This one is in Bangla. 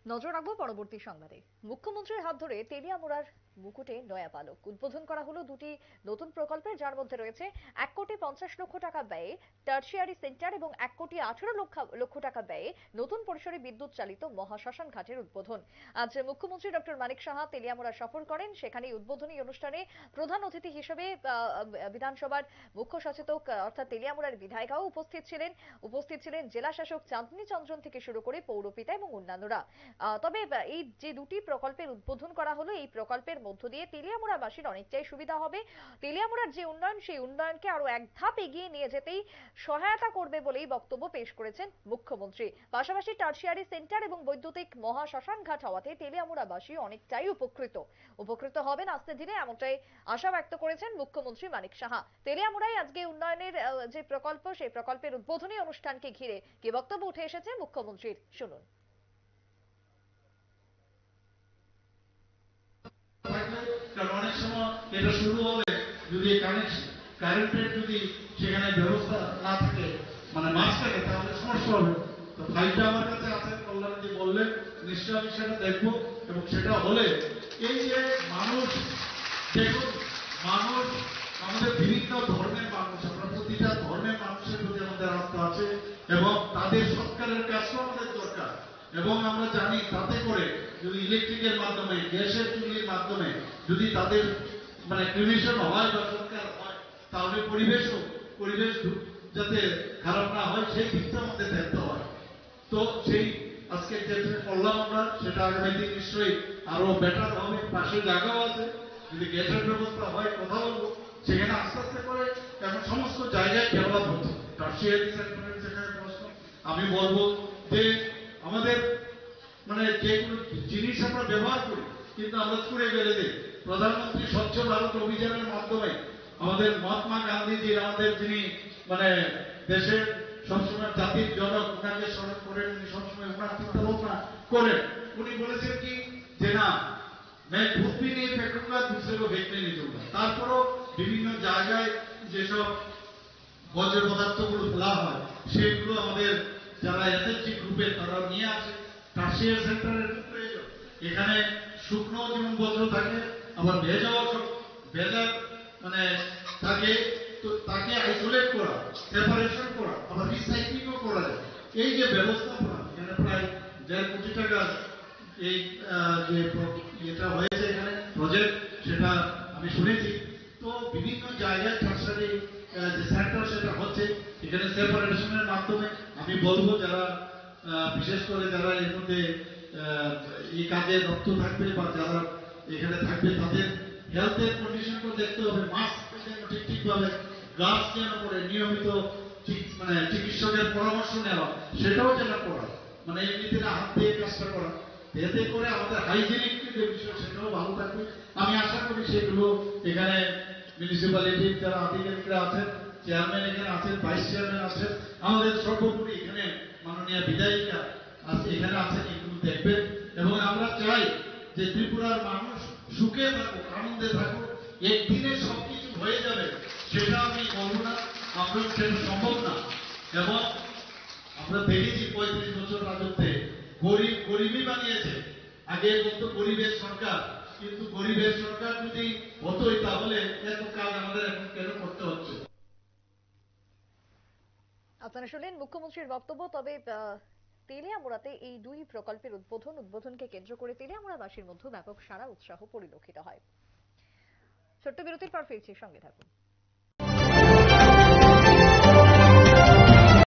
নজর রাখবো পরবর্তী সংবাদে। মুখ্যমন্ত্রীর হাত ধরে তেলিয়ামুড়ার মুকুটে নয়া পালক উদ্বোধন করা হলো দুটি নতুন প্রকল্পের, যার মধ্যে রয়েছে 1,50,00,000 টাকা ব্যয়ে টার্সিয়ারি সেন্টার এবং 1,18,00,000 টাকা ব্যয়ে নতুন পরিসরে বিদ্যুৎ চালিত মহাশ্মশান ঘাটের উদ্বোধন। আজ মুখ্যমন্ত্রী ডক্টর মানিক সাহা তেলিয়ামুড়া সফর করেন। সেখানে উদ্বোধনী অনুষ্ঠানে প্রধান অতিথি হিসেবে বিধানসভার মুখ্য সচেতক অর্থাৎ তেলিয়ামুড়ার বিধায়িকাও উপস্থিত ছিলেন জেলা শাসক চাঁদনী চন্দ্রন থেকে শুরু করে পৌরপিতা এবং অন্যান্যরা। তবে এই যে দুটি প্রকল্পের উদ্বোধন করা হলো, এই প্রকল্পের মধ্য দিয়ে তেলিয়ামুড়াবাসীর অনেকটাই সুবিধা হবে। তেলিয়ামুড়ার যে উন্নয়ন, সেই উন্নয়নকে আরো এক ধাপ এগিয়ে নিয়ে যেতেই সহায়তা করবে বলেই বক্তব্য পেশ করেছেন মুখ্যমন্ত্রী। পাশাপাশি টার্সিয়ারি সেন্টার এবং বৈদ্যুতিক মহাশ্মশান ঘাট হওয়াতে তেলিয়ামুড়াবাসী অনেকটাই উপকৃত হবেন আস্তে ধীরে, এমনটাই আশা ব্যক্ত করেছেন মুখ্যমন্ত্রী মানিক সাহা। তেলিয়ামুড়ায় আজকে উন্নয়নের যে প্রকল্প, সেই প্রকল্পের উদ্বোধনী অনুষ্ঠানকে ঘিরে কি বক্তব্য উঠে এসেছে মুখ্যমন্ত্রীর, শুনুন। কারণ অনেক সময় এটা শুরু হবে যদি কারেন্টের যদি সেখানে ব্যবস্থা না থাকে, মানে মাছ থাকে, তাহলে সমস্যা হবে। তো ফাইলটা আমার কাছে আছে, কল্যাণী বললেন, নিশ্চয়ই আমি সেটা দেখবো। এবং সেটা হলে এই যে মানুষ, দেখুন মানুষ আমাদের বিভিন্ন ধর্মের মানুষ, আমরা প্রতিটা ধর্মের মানুষের প্রতি আমাদের আস্থা আছে এবং তাদের সৎকারের কাজও আমাদের দরকার। এবং আমরা জানি তাতে করে যদি ইলেকট্রিকের মাধ্যমে, গ্যাসের চুল্লির মাধ্যমে যদি তাদের মানে ক্রিমেশন হয় বা সৎকার হয়, তাহলে পরিবেশ যাতে খারাপ না হয় সেই দিকটা আমাদের দেখতে হয়। তো সেই আজকে যেটা করলাম আমরা, সেটা আগামী দিন নিশ্চয়ই আরো বেটার হবে। পাশে জায়গাও আছে, যদি গ্যাসের ব্যবস্থা হয় কথা বলবো, সেখানে আস্তে আস্তে করে এখন সমস্ত জায়গায় ডেভেলপ হচ্ছে। টার্সিয়ারি সেন্টারের যেখানে প্রশ্ন, আমি বলবো যে আমাদের মানে যে কোনো জিনিস আমরা ব্যবহার করি কিন্তু আমরা ছুড়ে ফেলে দিই। প্রধানমন্ত্রী স্বচ্ছ ভারত অভিযানের মাধ্যমে আমাদের মহাত্মা গান্ধীজির, আমাদের যিনি মানে দেশের সবসময় জাতির জনক, ওনাকে স্মরণ করেন, উনি সবসময় ওনার চিন্তা ভাবনা করেন। উনি বলেছেন কি যে না, मैं खुद भी नहीं फेंकूंगा, दूसरे को फेंकने नहीं दूंगा। তারপরও বিভিন্ন জায়গায় যেসব বর্জ্য পদার্থগুলো ফেলা হয় সেগুলো আমাদের যারা এসএসজি গ্রুপের তারা নিয়ে আসে। টার্সিয়ারি সেন্টারের প্রয়োজন, এখানে শুকনো যেমন বর্জ্য থাকে, আবার ভেজা মানে থাকে, তো তাকে আইসোলেট করা, সেপারেশন করা, আবার রিসাইক্লিংও করা যায়। এই যে ব্যবস্থাপনা, এখানে প্রায় 1.5 কোটি টাকা এই যে এটা হয়েছে এখানে প্রজেক্ট, সেটা আমি শুনেছি। তো বিভিন্ন জায়গায় টার্সিয়ারি যে সেন্টার সেটা হচ্ছে, এখানে সেপারেশনের মাধ্যমে আমি বলবো যারা বিশেষ করে যারা এর মধ্যে এই কাজে রক্ত থাকবে বা যারা এখানে থাকবে, তাদের হেলথের কন্ডিশনটা দেখতে হবে। মাস্ক যেন ঠিকভাবে, গ্লাভস যেন পরে, নিয়মিত মানে চিকিৎসকের পরামর্শ নেওয়া, সেটাও যেন করা, মানে এমনিতে হাত দিয়ে কাজটা করা। এতে করে আমাদের হাইজেনিক যে বিষয় সেটাও ভালো থাকবে। আমি আশা করি সেগুলো এখানে মিউনিসিপ্যালিটির যারা আধিকারিকরা আছেন, চেয়ারম্যান এখানে আছেন, ভাইস চেয়ারম্যান আছেন, আমাদের সর্বোপরি এখানে মাননীয় বিধায়িকা আছে, এখানে আছেন, এগুলো দেখবেন। এবং আমরা চাই যে ত্রিপুরার মানুষ সুখে থাকুক, আনন্দে থাকুক। একদিনে সবকিছু হয়ে যাবে সেটা আমি বলবো না, আমরা সেটা সম্ভব না। এবং আমরা দেখেছি 35 বছর রাজত্বে গরিবই বানিয়েছে। আগে বলতো গরিবের সরকার, কিন্তু গরিবের সরকার যদি হতোই তাহলে এত কাজ আমাদের এখন কেন করতে হচ্ছে। আপনারা শুনলেন মুখ্যমন্ত্রীর বক্তব্য। তবে তেলিয়ামুড়াতে এই দুই প্রকল্পের উদ্বোধনকে কেন্দ্র করে তেলিয়ামুড়াবাসীর মধ্যে ব্যাপক সাড়া উৎসাহ পরিলক্ষিত হয়। ছোট্ট বিরতির পর ফিরছি, সঙ্গে থাকুন।